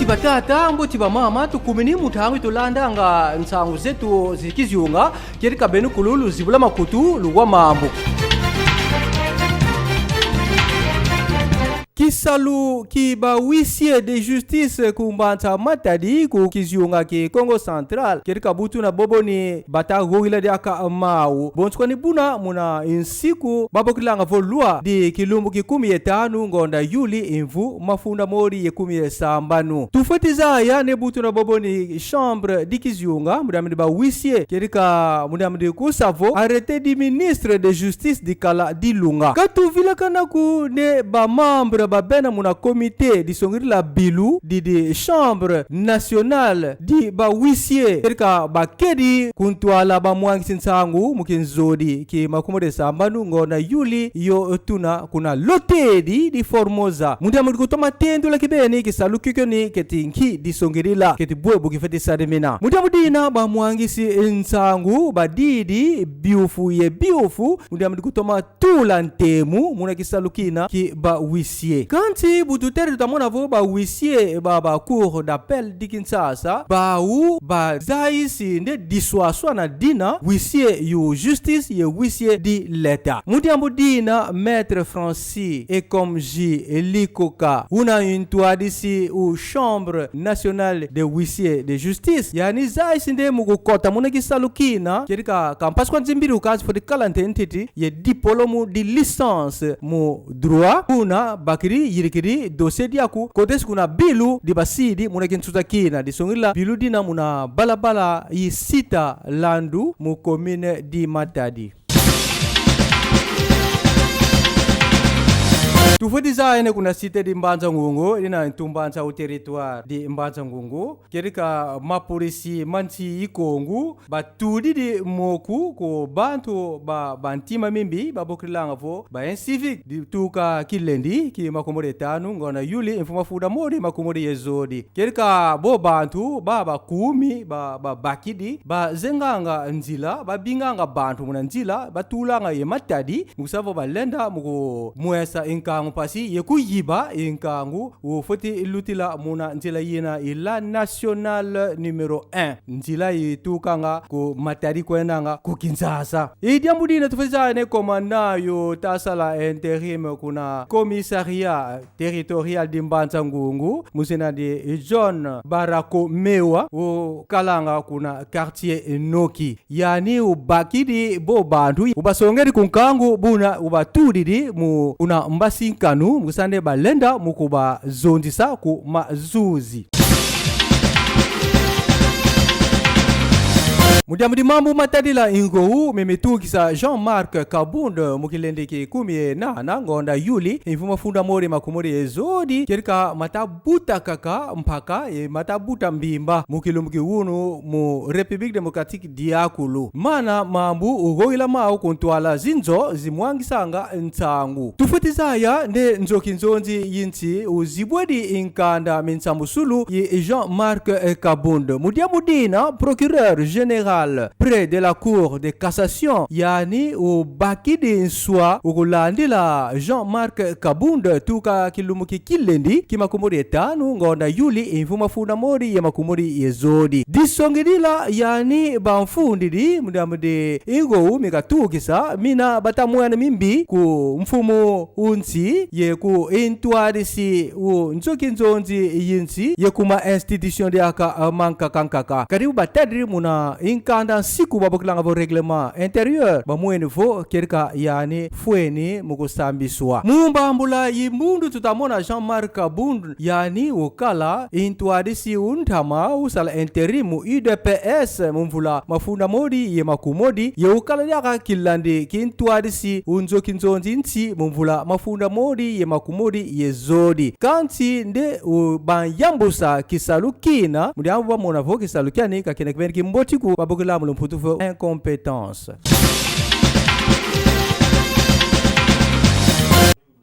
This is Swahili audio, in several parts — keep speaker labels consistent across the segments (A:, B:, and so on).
A: Mbuti batata, mbuti ba mama, tukumini mutangu itulanda nga nsangu zetu zikiziunga, kiri kabenu kululu zibula makutu luwa mambu. Kisalu ki ba huissier de justice kumbanta matadi ku kiziunga ki Congo Central kiri kabutu na bobo ni bata gohila de aka mau bonskoni buna muna insiku babo kilanga volua di kilumbu ki 15 ngonda Yuli invu mafunda mori ye 17 tufatiza ya ne butu na bobo ni chambre di kiziunga mudamdi ba huissier kiri ka mudamdi ku savo arrêté di ministre de justice di kala di lunga katu vila kana ku ne ba membre babena muna comité di songiri la bilu di chambre nationale di ba huissier erika bakedi kuntwala ba mwangi sinsangu mukinzodi ki makumode sambanu ngona Yuli yo tuna kuna lotedi di Formosa mundia muliko toma tendo la kibeni ki salukiko ni ketinki di songiri la keti bwebu kifeti sademina mundia mudina ba mwangi sinsangu ba didi biufu mundia muliko toma tula ntemu muna kisalukina ki ba huissier kanti bututere tutamona vo ba huissier ba cour d'appel di Kinshasa ba u ba zaisi nde dissoaswa na dina huissier yu justice ye huissier di l'État mudiambu dina maître Francis et comme J Likoka una intuadisi u chambre nationale de huissier de justice yani zaisi nde mukukota muna kisalukina kirika kampas kwa nzimbiri ukazi for the kalante entity ye diplôme di licence mu droit kuna bakiri yirikiri dossier diaku kotes kuna bilu di basidi muna kinsuza kina di songila bilu dina muna balabala yi sita landu mu commune di Matadi. Tufutiza ene kuna site di Mbanza Ngungu ina ntumbanza u territoire di Mbanza Ngungu kerika mapolisi manti ikongu batudi di moku ko bantu bantima mimbi babokilanga vo ba civic di tuka kilendi ki makomode tanu ngona Yuli infuma fuda modi makomode yezodi kerika bo bantu baba kumi bakidi zenganga nzila binganga bantu muna nzila batulanga ye Matadi musavo balenda muko mwesa inkangu pasi yeku yiba inkangu ufoti lutila muna nzila yina ila national numero 1 nzila yitukanga ku Matadi kwenanga ku Kinshasa idiambudina tufaza ne komanda yo tasala interim kuna commissariat territorial di Mbanza Ngungu musena di John Barako Mewa u kalanga kuna quartier Noki yani ubakidi bo bantu ubasongeri kunkangu buna ubatudidi mu una mbasi kanu musande balenda mukuba zondisa ku mazuzi Mudiamudi mambu Matadi la ingo memetukisa Jean-Marc Kabunda mukilende ki kumi na ngonda Yuli infuma funda mori makumori ezodi kerika matabuta kaka mpaka matabuta mbimba mukilumki unu mu République démocratique diakulu mana mambu ugoila mao kuntwala zinzo zimwangisanga ntangu tufutizaya nde nzokinzonzi yinti uzibwedi inkanda minsambusulu ye Jean-Marc Kabunda mudiamudina procureur général près de la cour de cassation yani u bakidi nswa ukulandila Jean-Marc Kabunda tuka kilumuki kilendi kimakumuri tanu ngonda Yuli infuma funda mori ya makumuri yezodi disongidila yani banfundidi mudamudi ingo mikatukisa mina batamwana mimbi ku mfumu unsi ye ku intuadisi u nzokinzonzi yinsi ye kuma institution de aka manka kankaka karibu batadri muna kanda siku babokilanga vo règlement intérieur bamwene vo kerika yani fueni mukusambiswa mumbambula yimbundu tutamona Jean-Marc Kabunda yani ukala intuadisi untama usala interimu UDPS mumvula mafunda modi ye makumodi ye ukala yaka kilandi kintuadisi unzokinzonzi nti mumvula mafunda modi ye makumodi ye zodi kanti nde banyambusa kisalukina mudiambu bamona vo kisalukiani kakene kibeni kimbotiku babokila mulumputu vo incompétence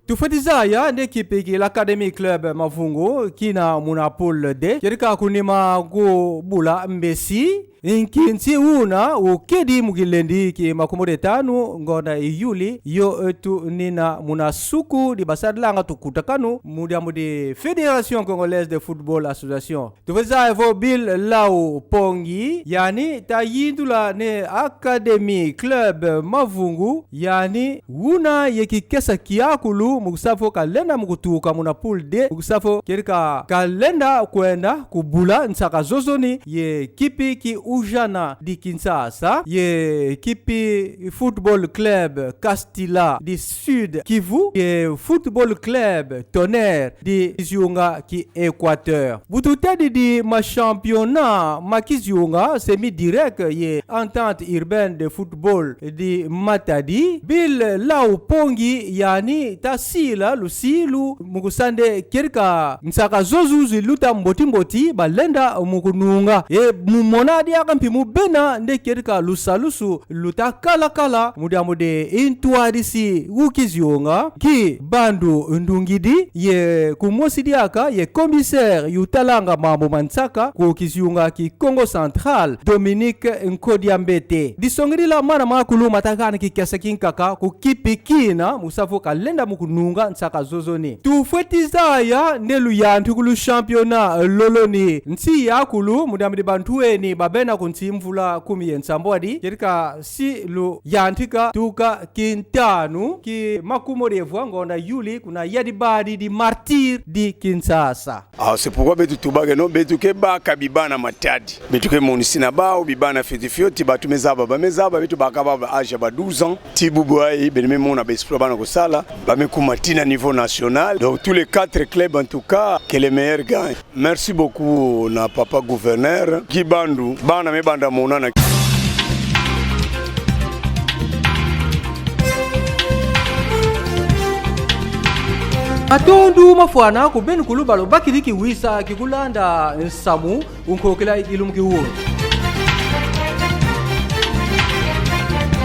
A: tufatiza nde kipiki l'Académie Club Mavungu kina muna poule de kerika kunima go bula mbesi inkinti una ukedi mugilendi ki makumode tanu ngona Yuli yo etu nina munasuku di basadlanga tukutakanu mudi Fédération Congolaise de Football Association tuveza evo bil lau pongi yani ta yindula ne Academy Club Mavungu yani una yeki kesa kiakulu mukusafo kalenda mukutuka muna pool D mukusafo kerika kalenda kwenda kubula nsaka zozoni ye kipi ki ujana di Kinshasa ye kipi Football Club Castilla di Sud Kivu ye Football Club Tonnerre di Ziunga ki Équateur bututedi di ma championnat makiziunga semi direct ye Entente Urbaine de Football di Matadi bil lau pongi yani tasila lusilu mukusande kerika nsaka zozuzi luta mboti balenda mukununga mumonadi akampi mubena nde kerika lusalusu luta kala mude intuadisi ukizionga ki bandu ndungidi ye kumosidi aka ye commissaire yutalanga mambo mansaka kukizionga ki Congo Central Dominique Nkodiambete disongiri la mana makulu matakana ki kinkaka kukipi kina musafo kalenda mukununga nsaka zozoni tufwetizaya ndelu yantu kulu championnat loloni nsi yakulu mudamidi bantueni babena kunsi mvula 10 ensambwadi kerika si lu yantika tuka kintanu ki makumorevwa ngonda Yuli kuna yadibadi di martyr di Kinshasa.
B: C'est pourquoi betu tubage no betu ke baka bibana matadi betu ke monisina bao bibana fetifioti batu mezaba betu bakaba age ba 12 ans tibuboai benime mona bespro bana ko sala ba mekumatina niveau national. Donc tous les 4 clubs en tout cas que les meilleurs gagnent. Merci beaucoup na papa gouverneur Kibandu bana mebanda monana
A: atondu mafwana kubeni kulubalo bakiliki wisa kikulanda nsamu unkokela ilumki huo